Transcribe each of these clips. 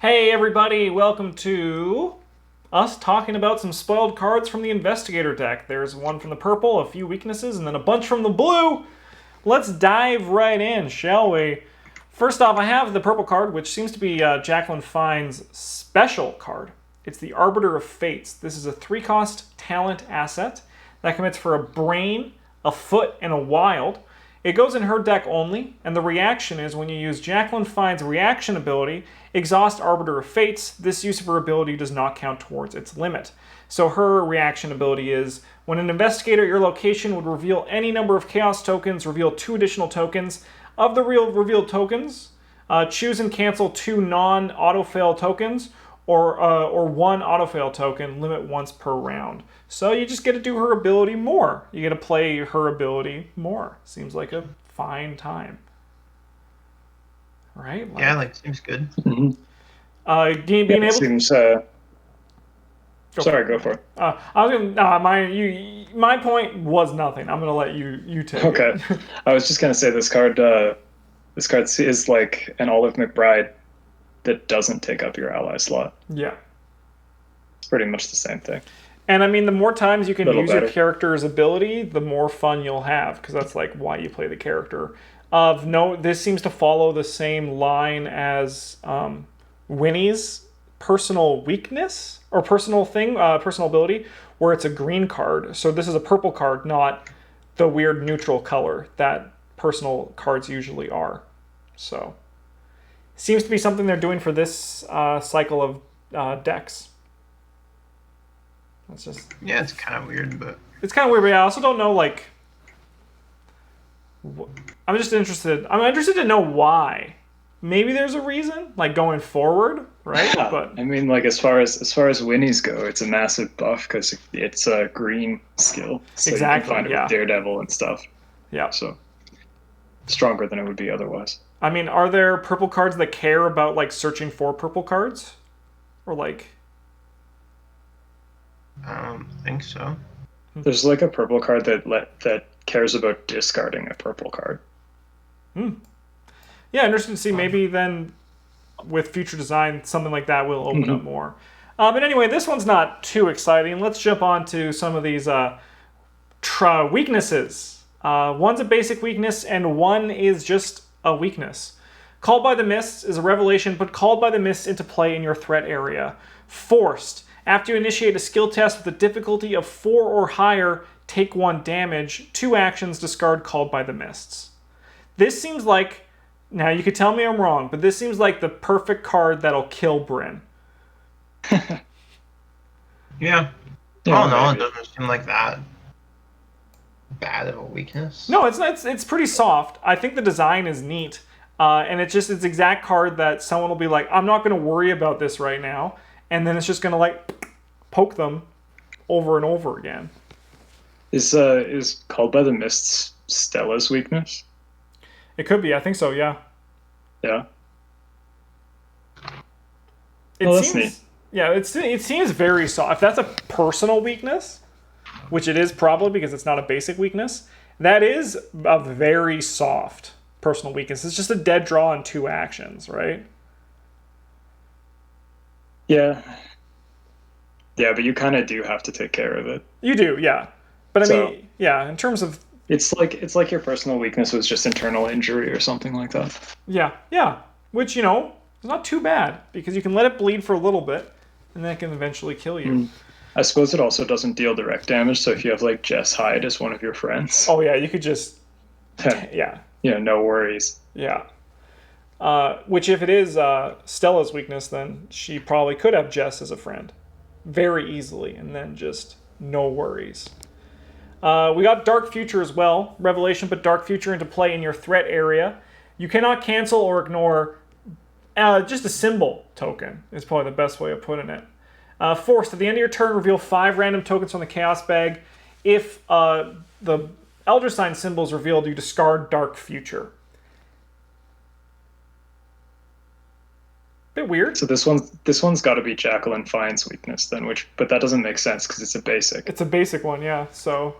Hey everybody, welcome to us talking about some spoiled cards from the Investigator deck. There's one from the purple, a few weaknesses, and then a bunch from the blue. Let's dive right in, shall we? First off, I have the purple card, which seems to be Jacqueline Fine's special card. It's the Arbiter of Fates. This is a 3-cost talent asset that commits for a brain, a foot, and a wild. It goes in her deck only, and the reaction is when you use Jacqueline Fine's reaction ability, Exhaust Arbiter of Fates, this use of her ability does not count towards its limit. So her reaction ability is, when an investigator at your location would reveal any number of chaos tokens, reveal 2 additional tokens. Of the revealed tokens, choose and cancel 2 non-autofail tokens, or 1 autofail token, limit once per round. So you just get to do her ability more. You get to play her ability more. Seems like a fine time. Right? Seems good. Mm-hmm. Being able seems. Sorry, go for it. I was gonna. My point was nothing. I'm gonna let you take it. Okay. I was just gonna say this card. This card is like an Olive McBride that doesn't take up your ally slot. Yeah. It's pretty much the same thing. And I mean, the more times you can use better. your character's ability, the more fun you'll have, because that's like why you play the character. Of note, this seems to follow the same line as Winnie's personal weakness or personal ability, where it's a green card. So this is a purple card, not the weird neutral color that personal cards usually are. So seems to be something they're doing for this cycle of decks. It's just it's kind of weird, but it's kind of weird. But I also don't know. Like, I'm interested to know why. Maybe there's a reason, like going forward, right? Yeah. But I mean, like as far as Winnie's go, it's a massive buff because it's a green skill. So exactly. You can find it with Daredevil and stuff. Yeah. So stronger than it would be otherwise. I mean, are there purple cards that care about like searching for purple cards, or like? I don't think so. There's like a purple card that cares about discarding a purple card. Yeah, interesting to see. Maybe then with future design, something like that will open up more. But anyway, this one's not too exciting. Let's jump on to some of these weaknesses. One's a basic weakness, and one is just a weakness. Called by the Mists is a revelation. Put Called by the Mists into play in your threat area. Forced. After you initiate a skill test with a difficulty of 4 or higher, take 1 damage. 2 actions, discard Called by the Mists. This seems like, now you could tell me I'm wrong, but this seems like the perfect card that'll kill Bryn. Yeah. Oh no, it doesn't seem like that bad of a weakness. No, it's pretty soft. I think the design is neat. And it's the exact card that someone will be like, I'm not going to worry about this right now. And then it's just going to like poke them over and over again. Is Called by the Mists Stella's weakness? It could be. I think so, yeah. Yeah. That's neat. Yeah, it seems very soft. If that's a personal weakness, which it is probably because it's not a basic weakness, that is a very soft personal weakness. It's just a dead draw in 2 actions, right? Yeah. Yeah, but you kind of do have to take care of it. You do, yeah. But I mean, yeah, in terms of... It's like your personal weakness was just internal injury or something like that. Yeah. Which, is not too bad, because you can let it bleed for a little bit, and then it can eventually kill you. I suppose it also doesn't deal direct damage, so if you have, like, Jess Hyde as one of your friends... Oh, yeah, you could just... yeah. No worries. Yeah. Which, if it is Stella's weakness, then she probably could have Jess as a friend very easily, and then just no worries. We got Dark Future as well. Revelation, put Dark Future into play in your threat area. You cannot cancel or ignore just a symbol token, is probably the best way of putting it. Forced, at the end of your turn, reveal 5 random tokens from the Chaos Bag. If the Elder Sign symbol is revealed, you discard Dark Future. Bit weird. So this one's got to be Jacqueline Fine's weakness then, but that doesn't make sense because it's a basic. It's a basic one, yeah. So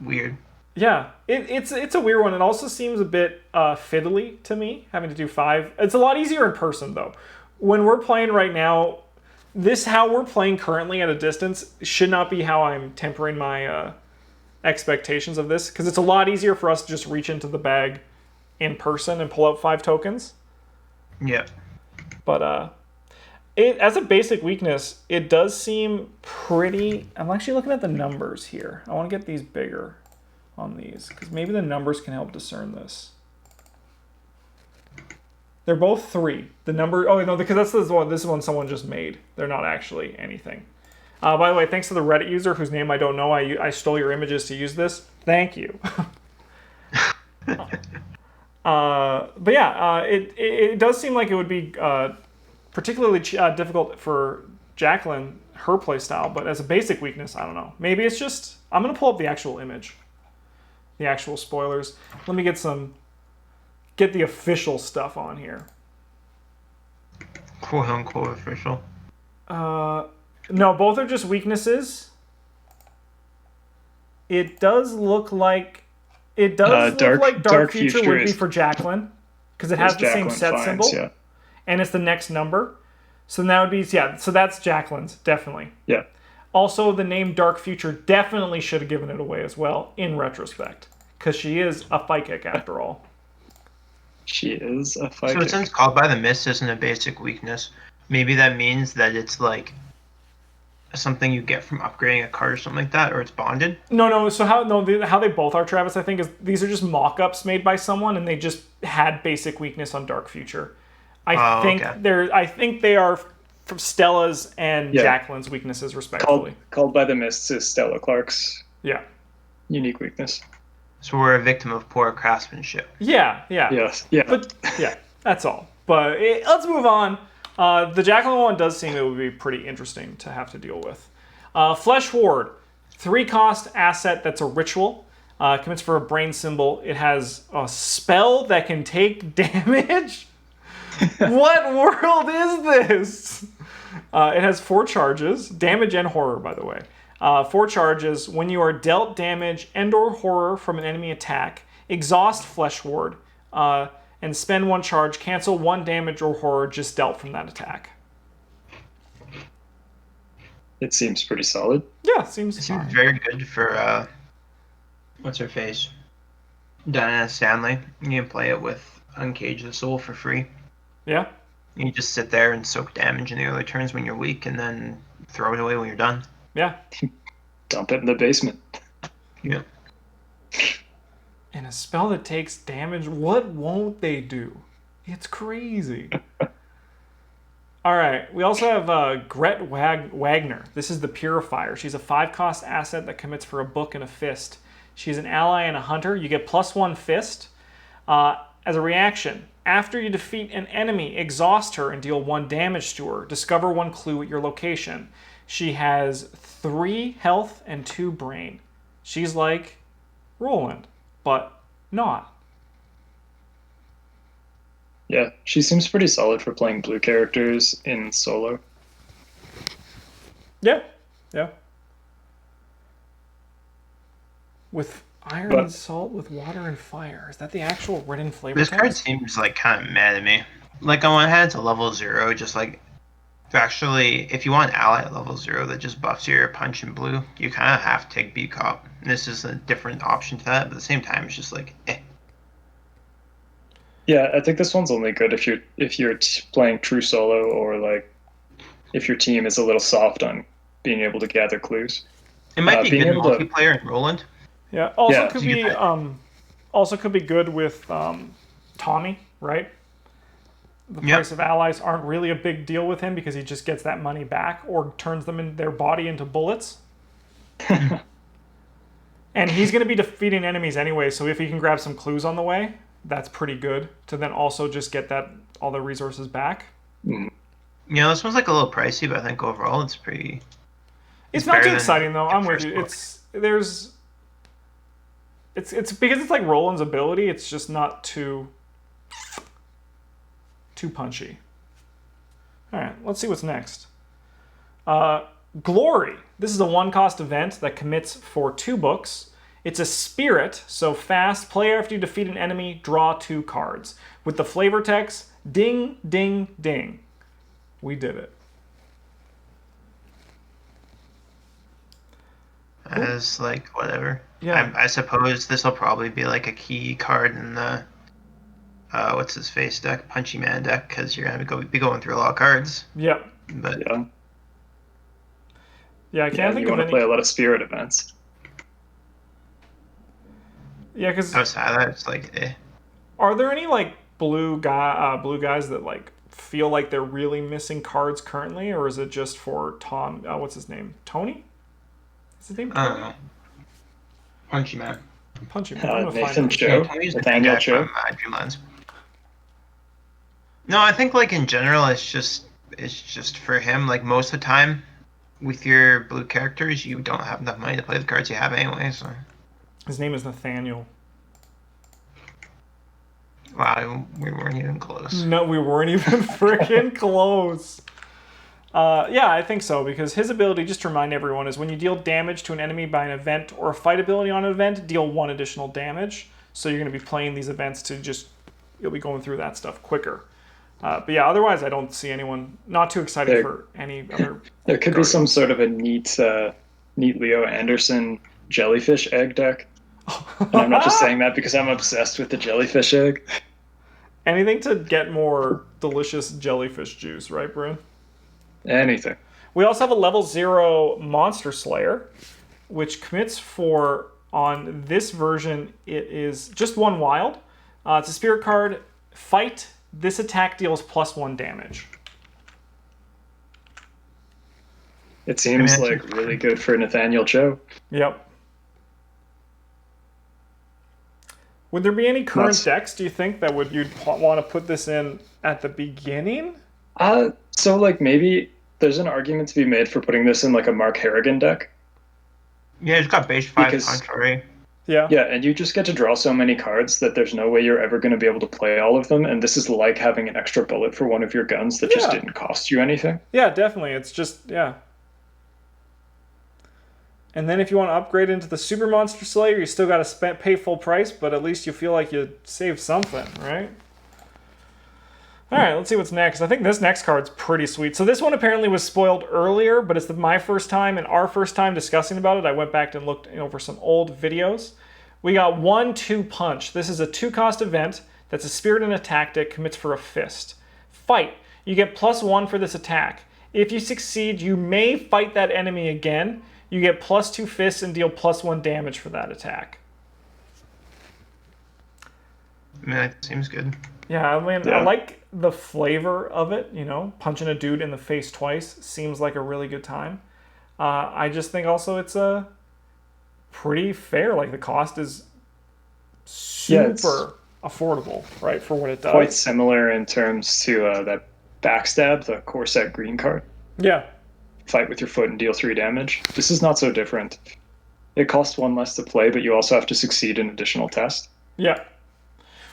weird. Yeah, it's a weird one. It also seems a bit fiddly to me, having to do 5. It's a lot easier in person, though. When we're playing right now, how we're playing currently at a distance should not be how I'm tempering my expectations of this, because it's a lot easier for us to just reach into the bag in person and pull out 5 tokens. Yeah. But as a basic weakness, it does seem pretty... I'm actually looking at the numbers here. I want to get these bigger on these, because maybe the numbers can help discern this. They're both 3. The number... Oh, no, because this is one someone just made. They're not actually anything. By the way, thanks to the Reddit user whose name I don't know, I stole your images to use this. Thank you. But yeah, it does seem like it would be particularly difficult for Jacqueline, her playstyle, but as a basic weakness, I don't know. Maybe it's just... I'm going to pull up the actual image. The actual spoilers. Let me get the official stuff on here. Quote unquote official. No, both are just weaknesses. It does look like Dark Future would be for Jacqueline, because it has the same set symbol, yeah. And it's the next number. So that would be, yeah. So that's Jacqueline's, definitely. Yeah. Also, the name Dark Future definitely should have given it away as well, in retrospect, because she is a psychic after all. She is a psychic. So since Called by the Mist isn't a basic weakness, maybe that means that it's like something you get from upgrading a card or something like that, or it's bonded? No. So how they both are, Travis, I think, is these are just mock-ups made by someone, and they just had basic weakness on Dark Future. I think they are from Stella's and Jacqueline's weaknesses, respectively. Called by the Mist is Stella Clark's unique weakness. So we're a victim of poor craftsmanship. Yeah. Yes. Yeah. But yeah, that's all. But let's move on. The Jacqueline one does seem it would be pretty interesting to have to deal with. Flesh Ward, 3-cost asset that's a ritual. Commits for a brain symbol. It has a spell that can take damage. What world is this? It has 4 charges, damage and horror, by the way. 4 charges. When you are dealt damage and/or horror from an enemy attack, exhaust Flesh Ward and spend 1 charge. Cancel 1 damage or horror just dealt from that attack. It seems pretty solid. Yeah, it seems very good for what's her face, Diana Stanley. You can play it with Uncage the Soul for free. Yeah. You just sit there and soak damage in the early turns when you're weak, and then throw it away when you're done. Yeah. Dump it in the basement. Yeah. And a spell that takes damage, what won't they do? It's crazy. All right. We also have Gret Wagner. This is the Purifier. She's a 5-cost asset that commits for a book and a fist. She's an ally and a hunter. You get +1 fist. As a reaction, after you defeat an enemy, exhaust her and deal 1 damage to her. Discover 1 clue at your location. She has 3 health and 2 brain. She's like Roland, but not. Yeah, she seems pretty solid for playing blue characters in solo. Yeah. With iron and salt with water and fire. Is that the actual written flavor This text? card seems like kind of mad at me. Like on one hand, it's a level 0, just like actually, if you want an ally at level 0 that just buffs your punch in blue, you kind of have to take B-Cop. And this is a different option to that, but at the same time, it's just like, eh. Yeah, I think this one's only good if you're playing true solo, or like if your team is a little soft on being able to gather clues. It might be good in multiplayer in Roland. Yeah. Also could be good with Tommy, right? The price of allies aren't really a big deal with him because he just gets that money back or turns them in their body into bullets. And he's going to be defeating enemies anyway, so if he can grab some clues on the way, that's pretty good to then also just get all the resources back. Mm. Yeah, this one's like a little pricey, but I think overall it's pretty... It's not too exciting though. I'm with you. It's because it's like Roland's ability. It's just not too punchy. All right, let's see what's next. Glory. This is a 1-cost event that commits for 2 books. It's a spirit, so fast. Play after you defeat an enemy, draw 2 cards. With the flavor text, ding, ding, ding. We did it. As like whatever. Yeah. I suppose this will probably be like a key card in the what's his face deck, Punchy Man deck, because you're gonna be going through a lot of cards. Yep. But Yeah, I can't think of any. You want to play a lot of spirit events. Yeah, because outside of that, it's like are there any like blue guys that like feel like they're really missing cards currently, or is it just for Tom? What's his name? Tony? Is his name I don't Tony? know. Punchy Man. Punchy Man. I'm gonna Nathan find him. Cho. Tony's the Nathaniel guy Cho. from Dreamlands. No, I think like in general, it's just for him. Like most of the time, with your blue characters, you don't have enough money to play the cards you have anyway. So. His name is Nathaniel. Wow, we weren't even close. No, we weren't even freaking close. Yeah, I think so, because his ability, just to remind everyone, is when you deal damage to an enemy by an event or a fight ability on an event, deal 1 additional damage. So you're going to be playing these events to just, you'll be going through that stuff quicker. But yeah, otherwise I don't see anyone, not too excited for any other. There could be some sort of a neat Leo Anderson jellyfish egg deck. And I'm not just saying that because I'm obsessed with the jellyfish egg. Anything to get more delicious jellyfish juice, right, Bryn? Anything. We also have a level 0 Monster Slayer, which commits for, on this version, it is just 1 wild. It's a spirit card. Fight. This attack deals +1 damage. It seems like really good for Nathaniel Cho. Yep. Would there be any current decks, do you think, that you'd want to put this in at the beginning? So like maybe there's an argument to be made for putting this in like a Mark Harrigan deck. Yeah, it's got base 5 punch already. Yeah. Yeah, and you just get to draw so many cards that there's no way you're ever going to be able to play all of them, and this is like having an extra bullet for one of your guns that just didn't cost you anything. Yeah, definitely. It's just, yeah. And then if you want to upgrade into the Super Monster Slayer, you still got to pay full price, but at least you feel like you saved something, right? All right, let's see what's next. I think this next card's pretty sweet. So this one apparently was spoiled earlier, but it's my first time and our first time discussing about it. I went back and looked over some old videos. We got 1/2 punch. This is a 2-cost event that's a spirit and a tactic, commits for a fist. Fight. You get +1 for this attack. If you succeed, you may fight that enemy again. You get +2 fists and deal +1 damage for that attack. I mean, that seems good. Yeah, I mean, I like the flavor of it, you know. Punching a dude in the face twice seems like a really good time. I just think also it's a pretty fair. Like, the cost is super affordable, right, for what it does. Quite similar in terms to that Backstab, the core set green card. Yeah. Fight with your foot and deal 3 damage. This is not so different. It costs 1 less to play, but you also have to succeed an additional test. Yeah.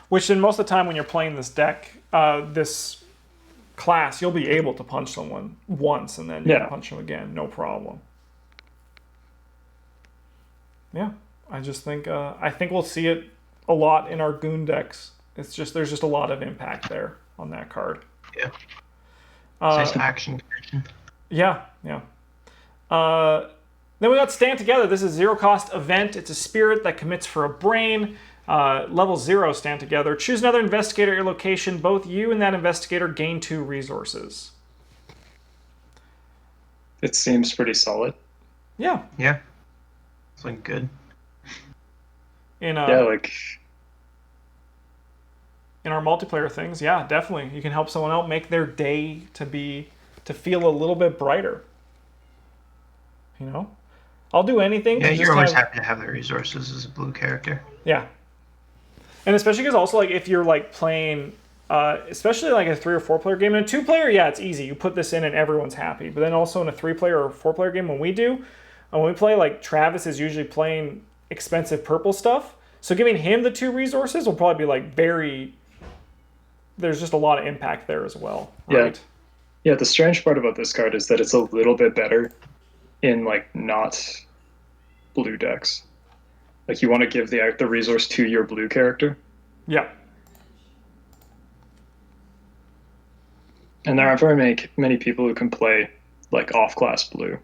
Which then most of the time when you're playing this deck, this class, you'll be able to punch someone once and then you can punch them again, no problem. Yeah, I just think we'll see it a lot in our goon decks. It's just there's just a lot of impact there on that card. Yeah. Nice action. Yeah, yeah. Then we got Stand Together. This is a 0-cost event. It's a spirit that commits for a brain. Level 0, Stand Together. Choose another investigator at your location. Both you and that investigator gain 2 resources. It seems pretty solid. Yeah. Yeah. It's like good. In our multiplayer things, yeah, definitely. You can help someone out, make their day to feel a little bit brighter. You know? I'll do anything. Yeah, you're always happy to have the resources as a blue character. Yeah. And especially because also, like, if you're, like, playing, especially, like, a 3 or 4 player game. In a 2-player, yeah, it's easy. You put this in and everyone's happy. But then also in a 3-player or 4-player game, when we play, like, Travis is usually playing expensive purple stuff. So giving him the 2 resources will probably be, like, there's just a lot of impact there as well, right? Yeah, the strange part about this card is that it's a little bit better in, like, not blue decks. Like, you want to give the resource to your blue character. Yeah. And there aren't very many people who can play, like, off-class blue.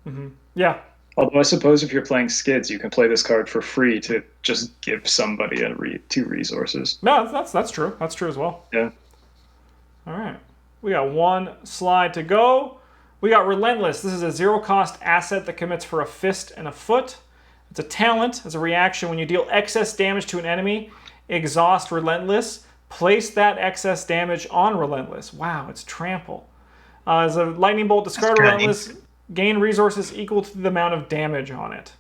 Mm-hmm. Yeah. Although I suppose if you're playing skids, you can play this card for free to just give somebody 2 resources. No, that's true. That's true as well. Yeah. All right. We got one slide to go. We got Relentless. This is a 0-cost asset that commits for a fist and a foot. It's a talent. As a reaction, when you deal excess damage to an enemy, exhaust Relentless. Place that excess damage on Relentless. Wow, it's trample. As a lightning bolt, discard Relentless. Gain resources equal to the amount of damage on it.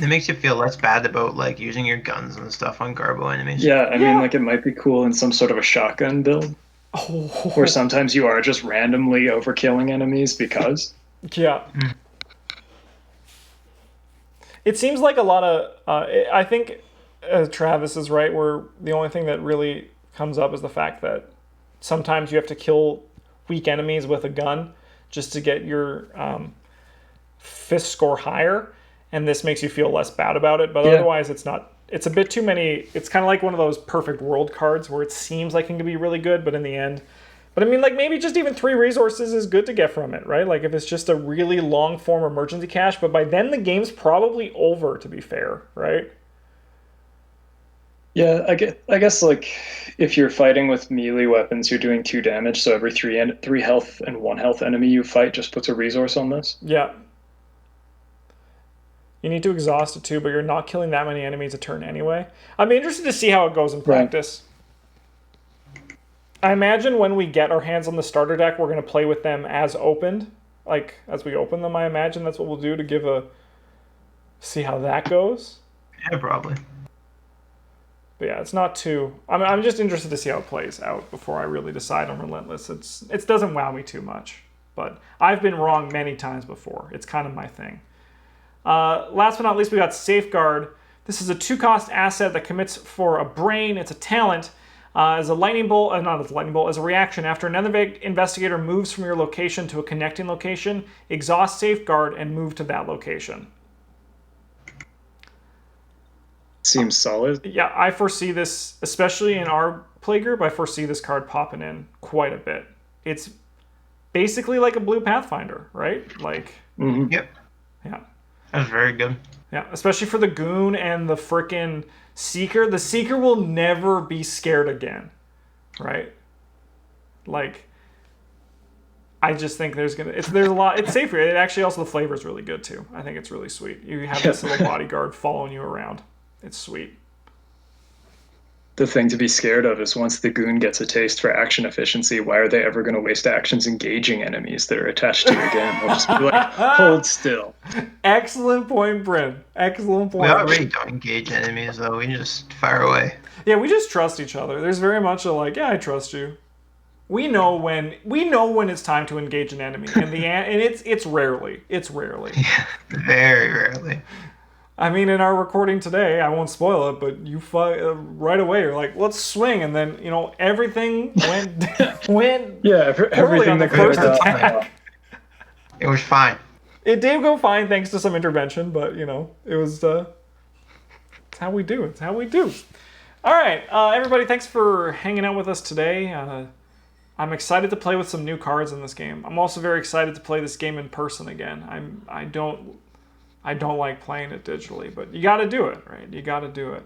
It makes you feel less bad about like using your guns and stuff on Garbo enemies. Yeah, I mean, like, it might be cool in some sort of a shotgun build. Oh. Where sometimes you are just randomly overkilling enemies because. Yeah. It seems like a lot of... I think Travis is right, where the only thing that really comes up is the fact that sometimes you have to kill weak enemies with a gun just to get your fist score higher, and this makes you feel less bad about it, but otherwise it's not... It's a bit too many... It's kind of like one of those perfect world cards where it seems like it can be really good, but in the end... But I mean, like, maybe just even 3 resources is good to get from it, right? Like, if it's just a really long-form emergency cache, but by then the game's probably over, to be fair, right? Yeah, I guess, like, if you're fighting with melee weapons, you're doing 2 damage, so every 3 health and 1 health enemy you fight just puts a resource on this. Yeah. You need to exhaust it too, but you're not killing that many enemies a turn anyway. I'm interested to see how it goes in practice. Right. I imagine when we get our hands on the starter deck, we're going to play with them as opened. Like, as we open them, I imagine that's what we'll do to give a... See how that goes. Yeah, probably. But yeah, it's not too... I'm just interested to see how it plays out before I really decide on Relentless. It doesn't wow me too much. But I've been wrong many times before. It's kind of my thing. Last but not least, we got Safeguard. This is a 2-cost asset that commits for a brain. It's a talent. As a lightning bolt, not as a lightning bolt, as a reaction, after another investigator moves from your location to a connecting location, exhaust Safeguard and move to that location. Seems solid. Yeah, I foresee this, especially in our playgroup, I foresee this card popping in quite a bit. It's basically like a blue Pathfinder, right? Like, Yep. Yeah. That's very good. Yeah, especially for the Goon and the frickin' Seeker. The Seeker will never be scared again, right? Like, I just think there's a lot. It's safer. It actually also, the flavor is really good too. I think it's really sweet. You have this little bodyguard following you around. It's sweet. The thing to be scared of is once the Goon gets a taste for action efficiency, why are they ever going to waste actions engaging enemies that are attached to your game? They'll just be like, hold still. Excellent point, Bryn. Excellent point. We already don't engage enemies, though. We just fire away. Yeah, we just trust each other. There's very much a like, yeah, I trust you. We know when it's time to engage an enemy, and it's rarely. It's rarely. Yeah, very rarely. I mean, in our recording today, I won't spoil it, but you right away you're like, let's swing, and then everything went everything on the first attack. It was fine. It did go fine thanks to some intervention, but it was it's how we do. It's how we do. All right, everybody, thanks for hanging out with us today. I'm excited to play with some new cards in this game. I'm also very excited to play this game in person again. I don't like playing it digitally, but you got to do it, right? You got to do it.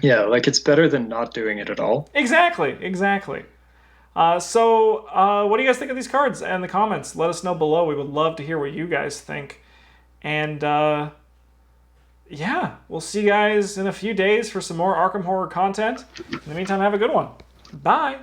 Yeah, like it's better than not doing it at all. Exactly. So what do you guys think of these cards? In the comments, let us know below. We would love to hear what you guys think. And yeah, we'll see you guys in a few days for some more Arkham Horror content. In the meantime, have a good one. Bye.